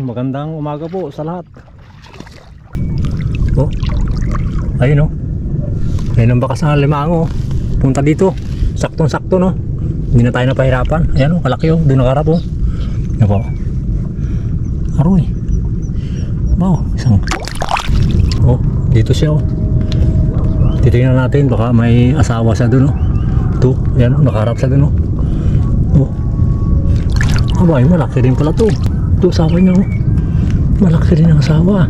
Magandang umaga po sa lahat. Oh, ayun oh. Ayun ang bakas ng limango. Punta dito. Saktong-sakto no. Hindi na tayo napahirapan. Ayan oh, kalaki oh. Doon nakarap oh. Yan po. Aroy. Wow, isang. Oh, dito siya oh. Titingnan natin baka may asawa siya doon oh. Ito, ayan oh, nakaharap siya doon oh. Oh. Abay, malaki rin pala to. Ito asawa niya oh. Malaki rin ang asawa.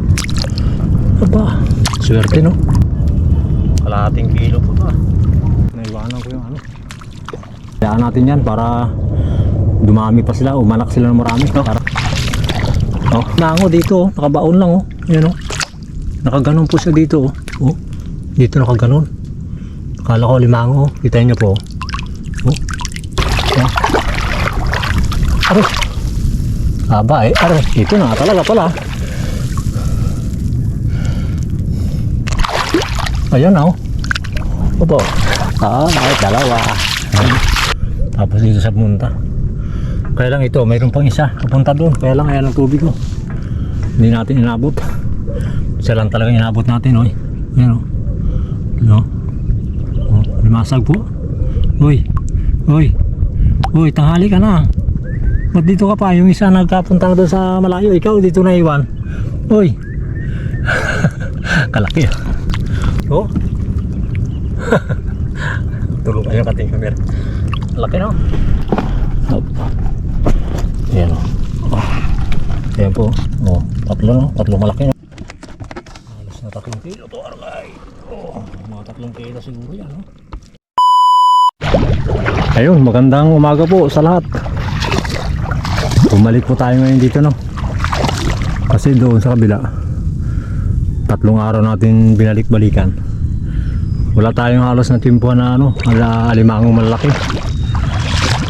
Aba, swerte no. Kalahating kilo po ba. Naiwanan ko yung ano. Kayaan natin yan para dumami pa sila. Umanak sila ng marami no? Oh, nango dito oh. Nakabaon lang oh. Ayan oh. Nakaganon po siya dito oh. Oh. Dito nakaganon. Akala ko limango oh. Kita niyo po oh. Oh. Aray. Aba eh, aray, ito na talaga pala. Ayan oh. Opo. Ay, dalawa. Tapos dito sa punta. Kaya lang ito, mayroon pang isa. Kapunta doon, kaya lang ayan ang tubig oh. Hindi natin inabot. Isa lang talaga inabot natin oh. Ayan oh. No. Oh, limasag po. Uy. Uy. Uy, tanghali ka na. Ba't dito ka pa? Yung isa nagkapunta na doon sa malayo. Ikaw dito na iwan. Uy. Kalaki oh. Tulog kayo kating camera. Laki no? Ayan oh. Ayan po. Oh, tatlo no? Tatlong malaki no? Halos na 3 kilo to arlay. Oh, mga 3 kilo siguro yan no? Ayun, magandang umaga po sa lahat. Bumalik po tayo ngayon dito no. Kasi doon sa kabila 3 araw natin binalik-balikan. Wala tayong halos na timpuhan na ano, alimangong malaki.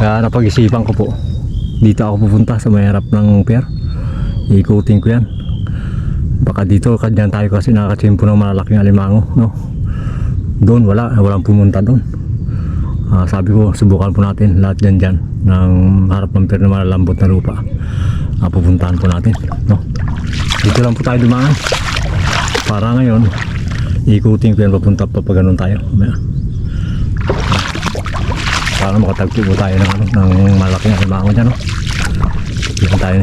Kaya napag-isipan ko po. Dito ako pupunta sa may harap ng pier. Iikutin ko yan. Baka dito kadyan tayo kasi nakakachimpo ng malalaking alimango no. Doon walang pumunta doon. Sabi ko subukan po natin lahat dyan ng harap ng pier na malalambot na lupa. Pupuntahan po natin no. Dito lang po tayo dumaan. Para ngayon ikutin ko yan papunta pa pag ganun tayo. Para makatagpo po tayo ng, ng malaking alimango dyan no.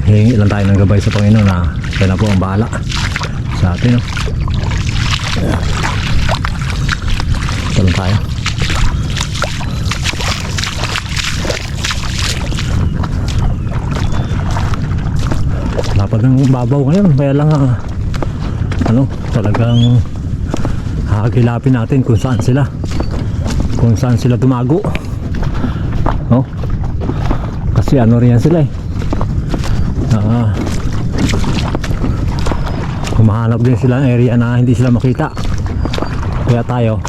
Hingi lang tayo ng gabay sa Panginoon na siya na po ang bahala sa atin no. Ito lang tayo. Lapad ng babaw ngayon, kaya lang ano, talagang hahagilapin natin kung saan sila tumago no? Kasi ano rin yan sila eh, humahanap din sila ng area na hindi sila makita, kaya tayo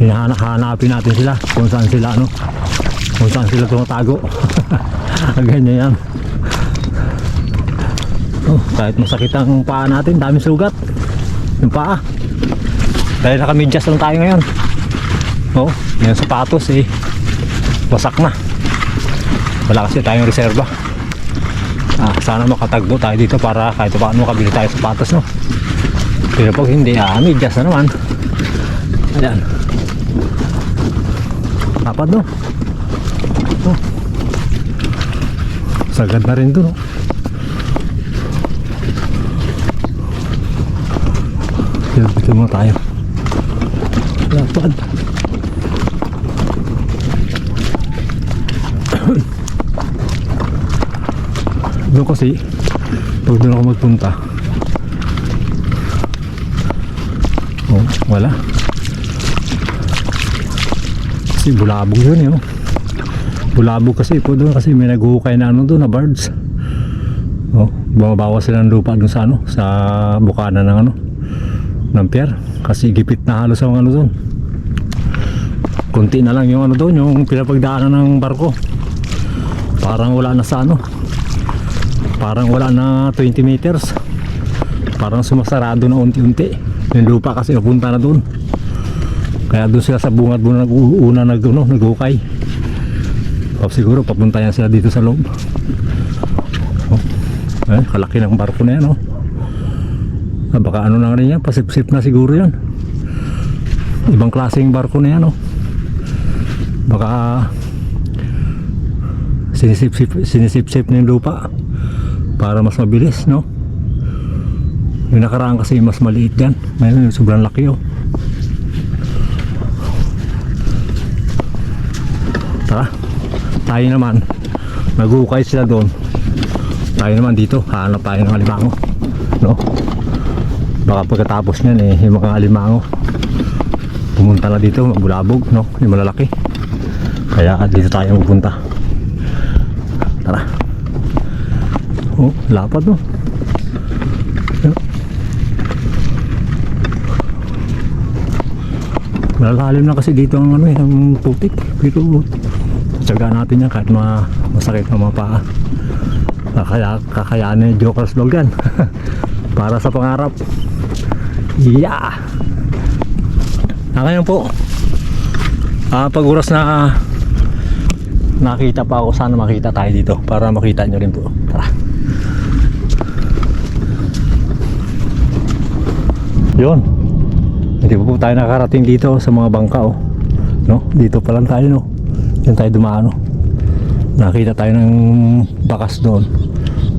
hinahanapin natin sila kung saan sila ano, kung saan sila tumatago. Ganyan yan. Oh, kahit masakit ang paa natin, daming sugat yung paa dahil nakamidyas lang tayo ngayon. Oh, yung sapatos eh wasak na, wala kasi tayong reserva. Sana makatagbo tayo dito para kahit paano makabili tayo sapatos no. Pero pag hindi, midyas na naman. Ayan, dapat no. Oh, sagad na rin doon no. Dito muna tayo. Lapad. Doon kasi pag doon ako magpunta, oh, wala. Kasi bulabog yun eh. Bulabog kasi po doon kasi may naghuhukay na ano doon na birds. Oh, bumabawas sila ng lupa doon sa ano, sa bukana ng ano, ng pier, kasi gipit na halos ang ano doon. Kunti na lang yung ano doon, yung pinapagdaanan ng barko. Parang wala na sa ano, parang wala na 20 meters. Parang sumasarado na unti-unti yung lupa kasi napunta na doon. Kaya doon sila sa bungad-bungad nag-uuna naghukay. Tapos siguro papunta yan sila dito sa loob. Oh, Ay, kalaki ng barko na yan, oh. Baka ano na rin yan, pasip-sip na siguro yan. Ibang klaseng barko na yan, oh. Baka sinisip-sip na yung lupa para mas mabilis, no? Yung nakaraan kasi mas maliit yan. Ngayon sobrang laki, oh. Tara, tayo naman, nagukay sila doon, tayo naman dito hanap tayo ng alimango, no? Baka pagkatapos nyan yung mga alimango pumunta na dito, magbulabog, no? Yung malalaki, kaya dito tayo magpunta. Tara. Oh, lapad, no? Malalalim na kasi dito ang ang putik, pero tsagaan natin yan kahit masakit ng mga paa. Kakayaan yung Joker's Vlog yan. Para sa pangarap. Yeah! Ngayon po, pag oras na nakita pa ako, sana makita tayo dito para makita nyo rin po. Tara. Yun, hindi pa po tayo nakarating dito sa mga bangka, oh. No? Dito pa lang tayo, no? Yan tayo dumaan, no? Nakita tayo ng bakas doon.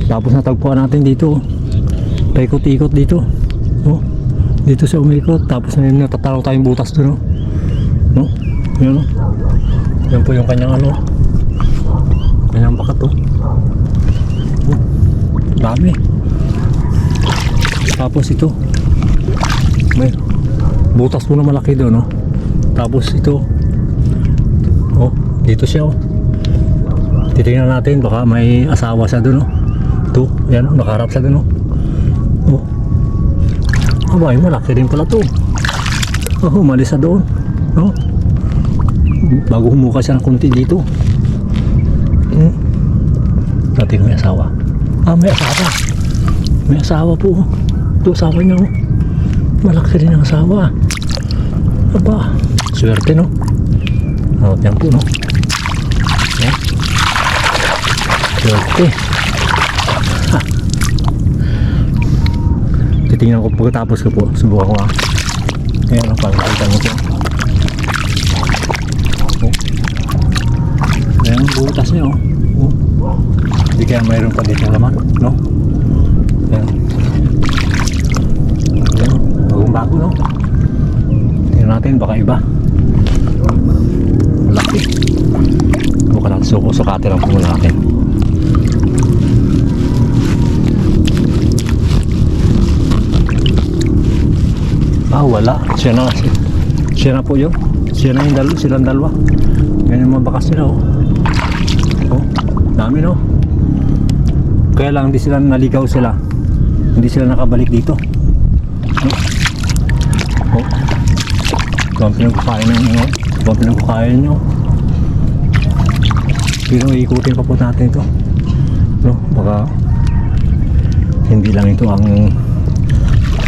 Tapos natagpuan natin dito, paikot-ikot dito, no? Dito siya umikot. Tapos natataraw tayong butas doon, no? Yan, no? Yan po yung kanyang kanyang bakat, oh. Oh, dami. Tapos ito may butas po na malaki doon, no? Tapos ito, oh, dito siya, oh. Titingnan natin, baka may asawa siya doon, no? Ito, yan, nakaharap siya doon, no? Oh, abay, malaki rin pala to. Oh, umalis siya doon, no? Bago humuka siya ng kunti dito. Natin may asawa. May asawa. May asawa po. Ito asawa niya, oh. Malaki rin ang asawa. Aba, swerte, no? Yan po, no? Yan. Swerte. Ha. Titingnan ko pagkatapos ko po. Subukan ko, Ayan, parang nakita mo po. Oh. Ayan, butas niya, oh. Hindi kaya mayroon pa dito laman, no? Ayan. Ayan, bagong-bago, no? Tingnan natin, baka iba. Malaki. Buka lang, sukatin lang po muna natin. Wala. Siya na po yun. Siya na yung silang dalawa. Yan yung mga bakas nila, oh. Oh, dami, no? Kaya lang hindi sila naligaw sila. Hindi sila nakabalik dito. Oh. Kung pinagkukain nyo. Pero ikutin pa po natin ito, no? Baka hindi lang ito ang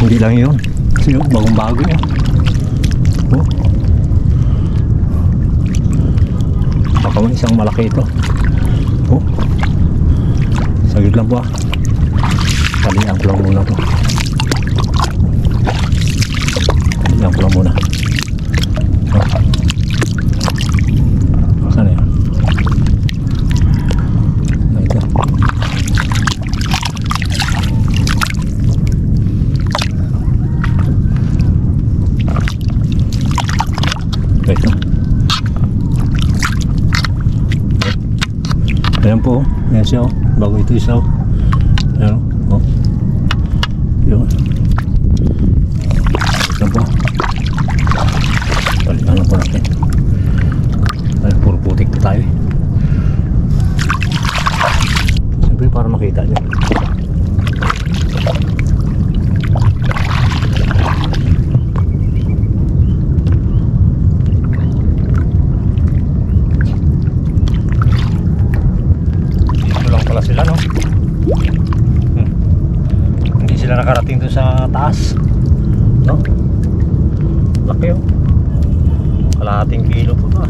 hindi lang yun. Kasi yun, bagong bago yun. Oh. Baka may isang malaki ito. Oh. Saglit lang po, Palihan ko lang muna to. Palihan ko lang muna. Oh. Saan yan? Ito. Ito. Ayan po, ayan siya, bago ito isa. Ayan, oh. Yun. Ayan po. Balikan lang po natin. Ayan, puro putik po tayo. Siyempre para makita nyo. Sila, no? Hindi sila nakarating doon sa taas, no? Laki, oh. Kalahating kilo po to,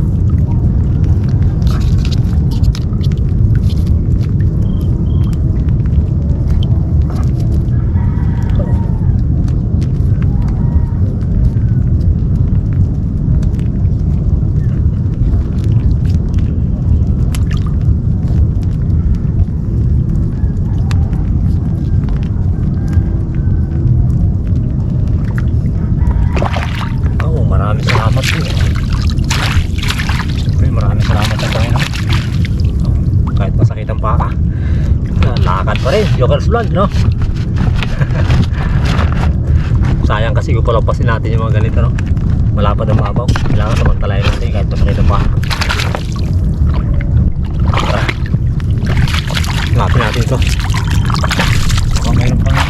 Joker's Vlog, no? Sayang kasi kung palampasin natin yung mga ganito, no? Malapad ang mabaw. Kailangan samantalayan natin kahit na kanina pa. Ngapin natin ito. Baka mayroon pa nga.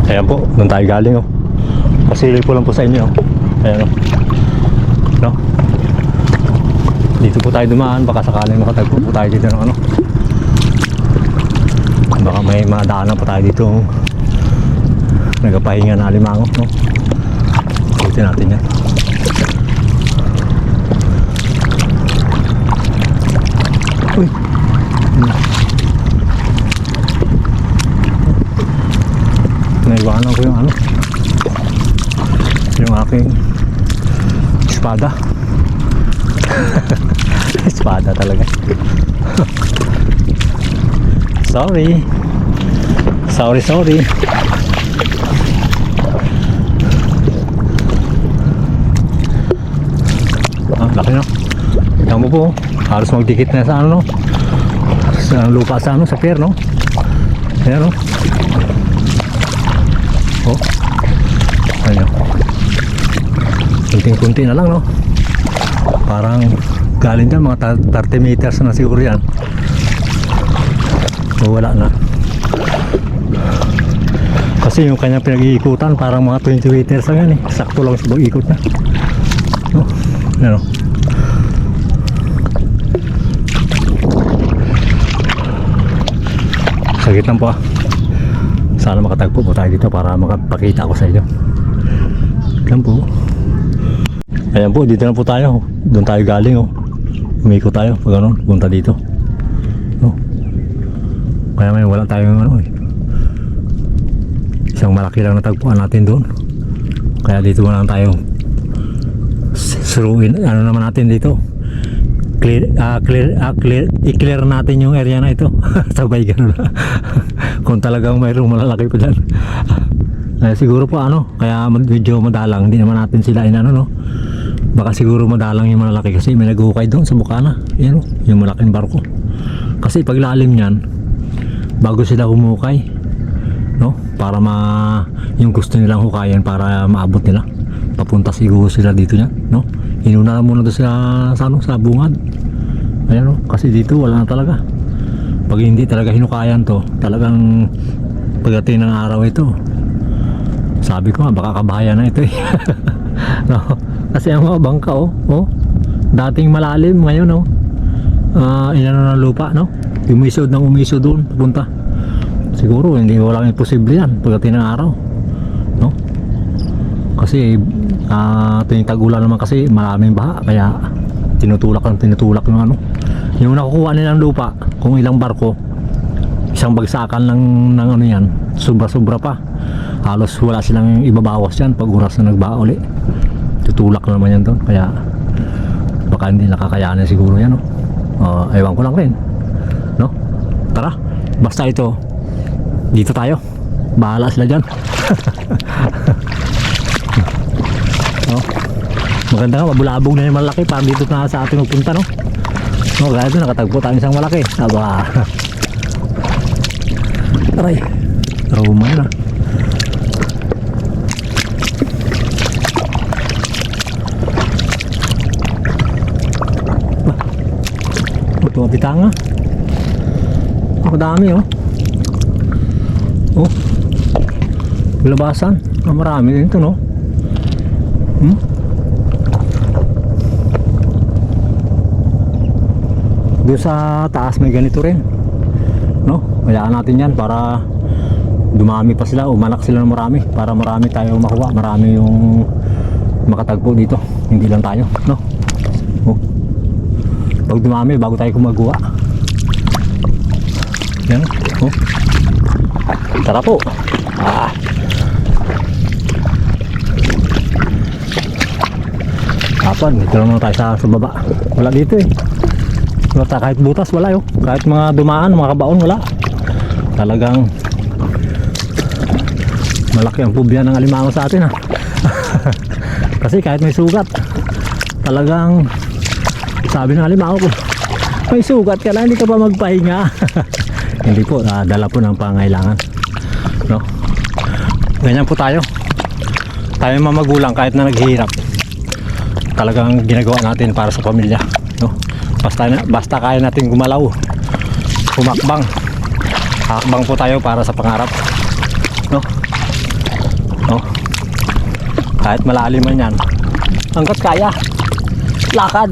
Ayan po, doon tayo galing, oh. Pasilip ko lang po sa inyo, oh. Ayan, oh. No? Dito po tayo dumaan, baka sakaling makatagpo po tayo dito ng ano. Baka may madaanan po tayo dito, oh. Nagpapahinga na alimango, no? Ikutin natin yan. Uy! Naiwanan ko yung ano, yung aking espada. Espada talaga. Sorry. Laki na. Tingnan mo po, halos magdikit na sa ano, no? Sa lupa sa ano, sa pier, no? Ayan, no? Oh. Ayan. Kunting-kunti na lang, no? Parang galing dyan, mga 30 meters na siguro yan. So, wala na. Kasi yung kanyang pinag-iikutan, parang mga 20 meters lang yan, eh. Sakto lang sa ikot na. No? Ayan, no? Sagit lang po, ah. Sana makatagpo po tayo dito para makapakita ako sa inyo. Yan po. Ayan po, dito na po tayo. Doon tayo galing, oh. Umikot tayo pag ano, punta dito, no? Kaya may wala tayong ano, eh. Isang malaki lang natagpuan natin doon. Kaya dito na lang tayo suruin. Ano naman natin dito, i-clear natin yung area na ito. Sabay ganun. Kung talagang mayroong malalaki pa dyan. Siguro po ano, kaya medyo madalang. Hindi naman natin sila inano, no? Baka siguro madalang yung malalaki kasi may nag-uhukay doon sa bukana. Yan, yung malaking barko. Kasi paglalim yan, bago sila humukay, no? Para yung gusto nilang hukayan para maabot nila. Papunta siguro sila dito yan, no? Inuna muna doon sa bungad. Ayan, no? Kasi dito wala na talaga. Pag hindi talaga hinukayan to, talagang pagdating ng araw ito, sabi ko nga baka kabahayan na ito, eh. No? Kasi ang mga bangka, dating malalim, ngayon, inano ng lupa, no? Umisod doon punta. Siguro hindi walang imposible yan pagdating ng araw, no? Kasi tuwing tag-ulan naman kasi maraming baha, kaya tinutulak yung ano, yung nakukuha nilang lupa, kung ilang barko, isang bagsakan lang ng ano yan, sobra pa, halos wala silang ibabawas yan pag oras na nagbaha uli. Tutulak naman yan doon, kaya baka hindi nakakayanan siguro yan, no? Ewan ko lang rin, no? Tara, basta ito, dito tayo, bahala sila dyan. No? Maganda nga, mabulabog na yung malaki para dito na sa ating magpunta, no? No, kaya ito nakatagpo tayo isang malaki. Aba. Aray, trauma na. Ito bitanga. Ang dami, oh. Oh. Labasan. Marami din ito, no? Doon sa taas may ganito rin, no? Hayaan natin yan para dumami pa sila, umanak sila ng marami para marami tayo makuha, marami yung makatagpo dito, hindi lang tayo, no? Oh. Pag dumami bago tayo gumagawa. Yan, oh. Tara po. Apan, dito lang tayo sa baba. Wala dito eh. Wala tayo, kahit butas wala yun. Kahit mga dumaan, mga kabaon wala. Talagang malaki ang pubya ng alimango sa atin ha. Kasi kahit may sugat, talagang sabi ng alimango ko, may sugat ka lang, hindi ka pa magpahinga. Hindi po, dala po ng pangailangan, no? Ganyan po tayo mga magulang, kahit na naghihirap, talagang ginagawa natin para sa pamilya, no? Basta kaya natin gumalaw, humakbang po tayo para sa pangarap, no? No? Kahit malalim man yan, hanggat kaya, lakad.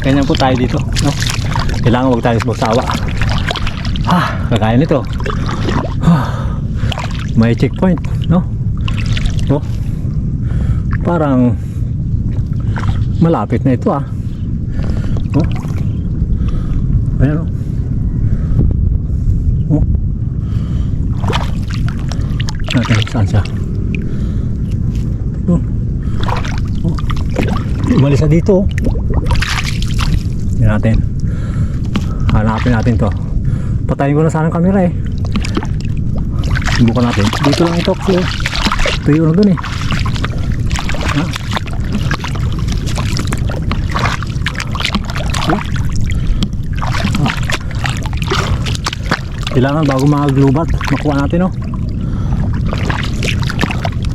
Ganyan po tayo dito, no? Kailangan huwag tayo magsawa. Kagaya nito, may checkpoint, no? Oh, parang malapit na ito oh, ayan oh, natin saan siya. Umalis na dito. Yan natin, hanapin natin to. Patayin ko na sana ang camera eh. Subukan natin. Dito lang ito kasi tuyo na dun eh. Kailangan bago mga glubat makuha natin oh.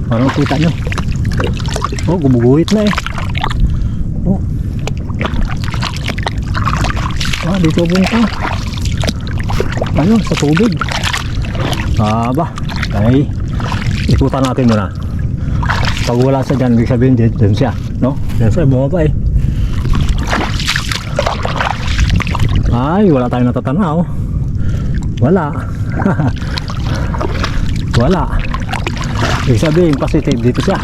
Parang kita nyo. Oh, gumuguhit na eh. Oh. Dito punta. Ayun, sa tubig. Ay, ikutan natin muna. Pag wala siya dyan, ibig sabihin dyan siya, no? Dyan siya, bumaba eh. Ay, wala tayong natatanaw. Wala. Wala. Ibig sabihin, positive dito siya.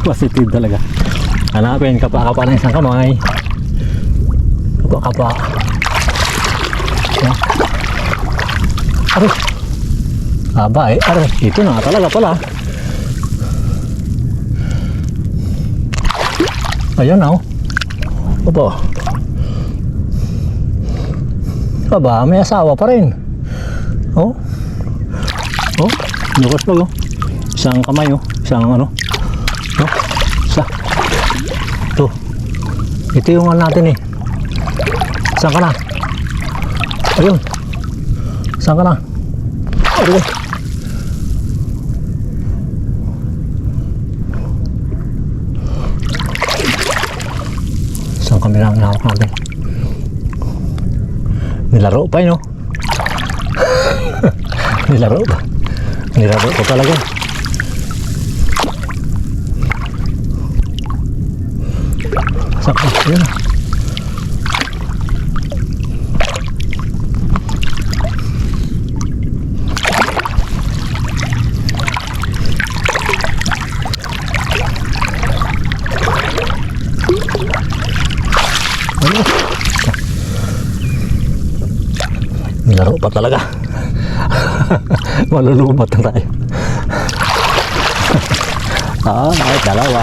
Positive talaga. Hanapin, kapa-kapa na isang kamay. Kapa-kapa. Aray. Aray, ito na talaga pala. Ayan oh. May asawa pa rin. Oh. Lukas pa oh. Isang kamay oh. Isang ano. Oh. Isa. Ito. Ito yung ano natin eh. Saan ka na? Ayun. Saan ka na? Ayun. Saan kami lang nahawak natin? Nilaro pa yun, no? Nilaro pa talaga. Sakto, yun. Nilaro pa talaga. Malulubat na tayo. Ay, dalawa.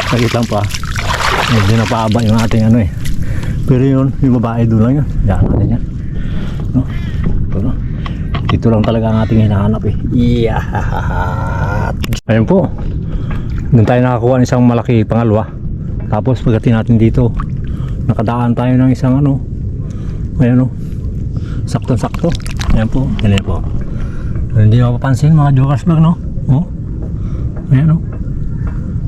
Sagit lang pa. Medyo napaaba yung ating ano eh. Pero yun, yung babae doon lang yun. Diyan natin yan, no? Pero, dito lang talaga ang ating hinahanap eh. Ayun po. Doon tayo nakakuha ng isang malaki pangalawa. Tapos pagdating natin dito, nakadaan tayo ng isang ano. Ayan o, sakto-sakto. Ayan po, ganyan po. Hindi mapapansin mga jokers vlog, no? Oh, ayan o.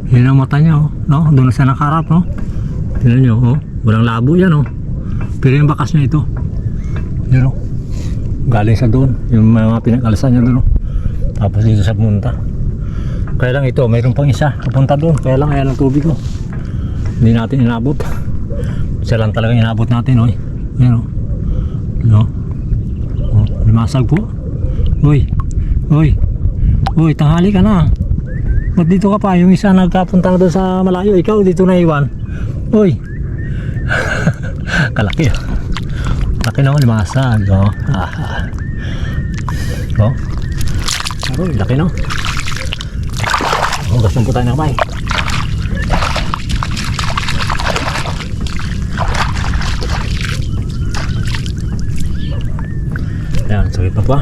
Yan ang mata niya o, no? Doon na siya nakaharap, no? Tignan nyo, oh. Walang labo yan o. Pero yung bakas niya ito. Yan o. Galing sa doon. Yung mga pinag-alasan niya doon o. Tapos dito sa punta. Kaya lang ito, mayroon pang isa. Kapunta doon. Kaya lang ayan ang tubig o. Hindi natin inabot. Siya lang talaga inabot natin o. Yan o. No? Masag po. Uy. Uy. Uy, tanghali ka na. Ba't dito ka pa? Yung isa nagkapunta na doon sa malayo. Ikaw dito na iwan. Uy. Kalaki. Laki naman limasag. Oh. Oh. Uy, laki no. Oh, gasong po tayo na kamay. Ayan, sakit na po ah.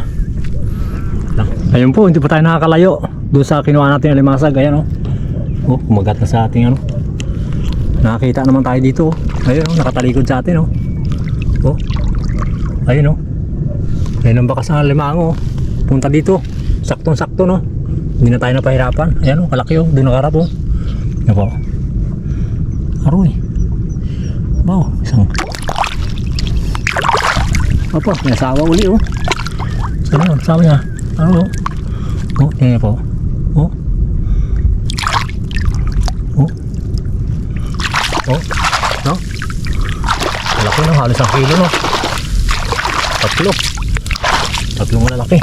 Ayun po, hindi pa tayo nakakalayo doon sa kinuha natin na limasag. Ayan o. Oh, kumagat na sa ating ano. Nakakita naman tayo dito. Ayun o, nakatalikod sa atin o. Oh. Ayun o. Ayun ang bakas ng limango. Punta dito. Saktong sakto no. Hindi na tayo napahirapan. Ayan o, kalaki o. Doon nakarap o. Ayan po. Aroy. Wow, isang. Opo, may asawa uli o. Saan o, asawa niya. Ano? Oh, yan po. Oh. Oh. Oh. No? Malaki no, halos 1 kilo no. Tatlong malalaki.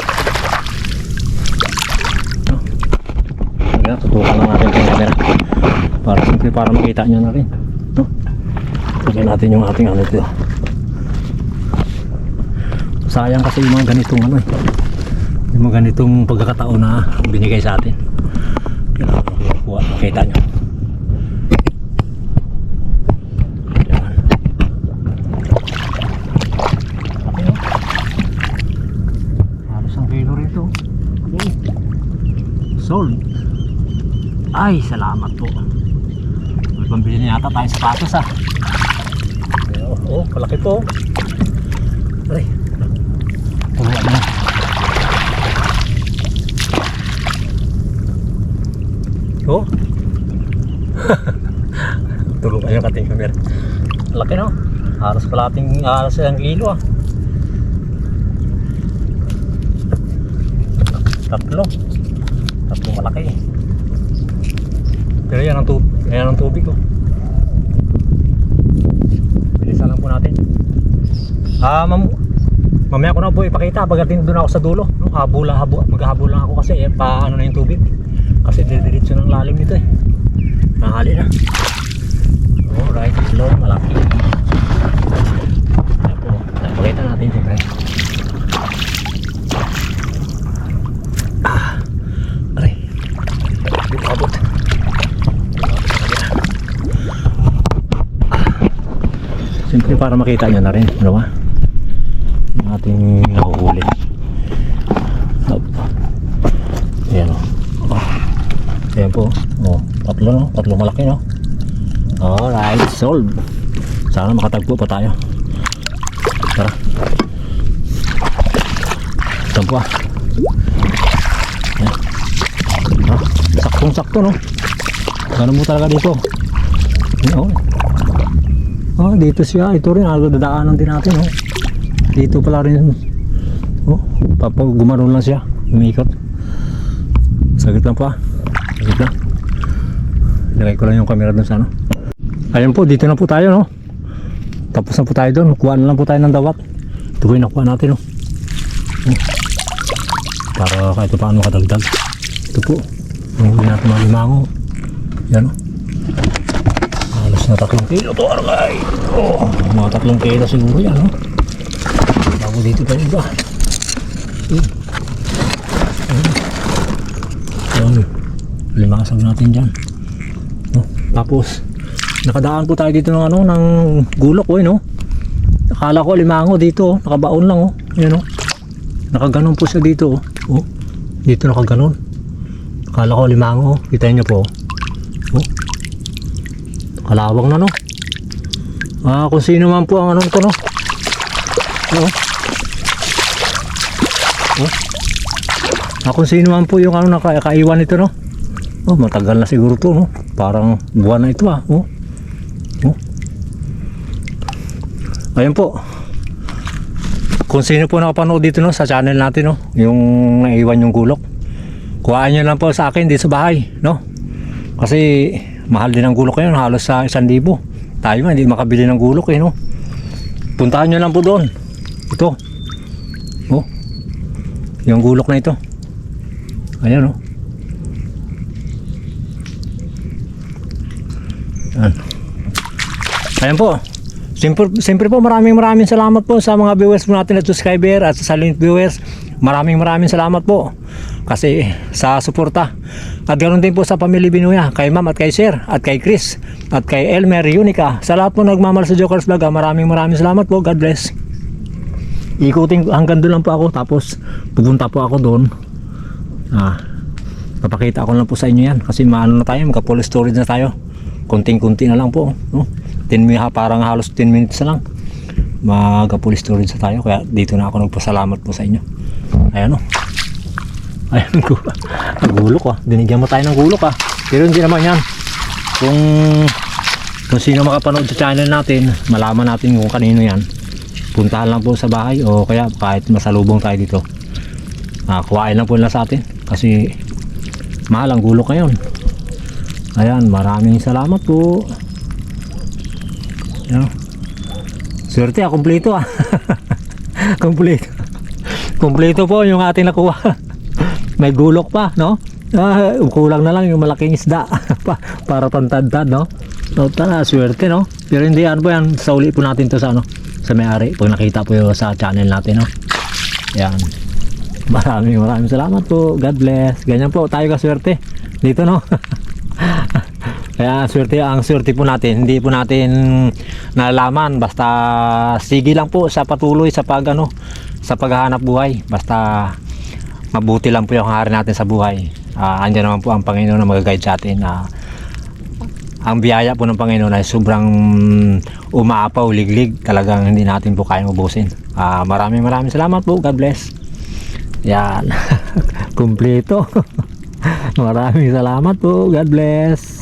No? Ayan, tutukan lang natin yung camera. Para simple, para makita nyo na rin. No? Lagyan natin yung ating ano dito. Sayang kasi yung mga ganitong ano eh. Yung mga ganitong pagkakataon na binigay sa atin. Kailangan makuha, makita nyo. Yan. Okay, no? Halos 1 kilo rito. Okay. Sold. Ay, salamat po. May pambili na yata tayong sapatos ah. Oh, palaki po. Aray. Turuan na. Oh. Tulog kayo kating camera. Laki no? Halos kalating 1 kilo ah. Tatlo malaki eh. Pero yan ang tubig oh. Bilisan lang po natin. Mamaya ko na po ipakita pagdating doon ako sa dulo no? Maghahabol lang ako kasi paano na yung tubig. Kasi diretso ng lalim nito eh. Nahali na. Alright, slow, malaki. Ayan po, napakita natin siyempre. Aray. Dito kabot. Siyempre para makita nyo na rin. Ano ba? Yung ating nahuhuli. Ayan o. Ayan po. Oh, tatlo malaki no. Alright, sold. Sana makatagpo pa tayo. Tara. Ito po ah. Ayan. Saktong-sakto no. Ganun mo talaga dito. Ayan, oh, dito siya. Ito rin, dadaanan din natin oh. Dito pala rin. Oh, gumanon lang siya. Umikot. Saglit lang po ah. Saglit lang. Ilagay ko lang yung camera dun sa ano. Ayan po, dito na po tayo no. Tapos na po tayo dun. Kuha na lang po tayo ng dawat. Ito po yung nakuha natin no. Para kahit paano makadagdag. Ito po. Huli natin mga limango. Yan no. Halos na 3 kilo to argay. Oh, mga 3 kilo siguro yan no. Bago dito pa yung iba. Yan. Limasag natin dyan no? Tapos nakadaan po tayo dito ng ano, ng gulok oh, no? Akala ko limango dito oh. Nakabaon lang oh. Yan oh. Nakaganon po siya dito oh. Oh. Dito nakaganon. Akala ko limango oh. Kita niyo po oh. Kalawang na no. Kung sino man po ang anong to no. Oh. Oh. Kung sino man po yung ano nakaiwan ito no. Oh, matagal na siguro to no. Parang buwan na ito ah. Oh. Oh. Ayun po. Kung sino po nakapanood dito no sa channel natin no, yung naiwan yung gulok. Kuhaan niyo lang po sa akin dito sa bahay no. Kasi mahal din ang gulok ngayon, halos sa 1,000. Tayo nga hindi makabili ng gulok eh no. Puntahan niyo lang po doon. Ito. Oh. Yung gulok na ito. Ayan oh. Ayan po. Siyempre po maraming salamat po sa mga viewers po natin at subscriber at sa silent viewers. Maraming salamat po kasi sa suporta. At ganoon din po sa pamilya Binuya, kay Ma'am at kay Sir at kay Chris at kay Elmer Unica. Sa lahat po nagmamahal sa Jokers Vlog, maraming salamat po. God bless. Ikutin hanggang doon lang po ako, tapos pupunta po ako doon. Papakita ko lang po sa inyo yan kasi maano na tayo, magka-full storage na tayo. Kunting-kunti na lang po, no? 10 minutes, parang halos 10 minutes na lang magka-full storage na tayo, kaya dito na ako nagpasalamat po sa inyo. Ayan o. Ayan, ang gulok dinigyan mo tayo ng gulok pero hindi naman yan. Kung sino makapanood sa channel natin, malaman natin kung kanino yan, puntahan lang po sa bahay o kaya kahit masalubong tayo dito, kuhain lang po nila sa atin kasi mahal ang gulok ngayon. Ayan, maraming salamat po. Ayan. Swerte kumpleto kumpleto po yung ating nakuha. May gulok pa, no? Kulang na lang yung malaking isda para tantad, no? So, swerte, no? Pero hindi ano po yan, sa uli po natin to sa ano, sa may-ari pag nakita po yung sa channel natin, no? Yan. Maraming salamat po. God bless. Ganyan po tayo kaswerte dito, no? Kaya ang swerte po natin, hindi po natin nalalaman, basta sige lang po sa patuloy sa sa paghahanap buhay. Basta mabuti lang po yung hari natin sa buhay. Andiyan naman po ang Panginoon na mag-guide sa atin. Ang biyaya po ng Panginoon ay sobrang umaapaw, liglig, talagang hindi natin po kayang ubusin. Maraming salamat po. God bless. Yan. Kumpleto. Maraming salamat po. God bless.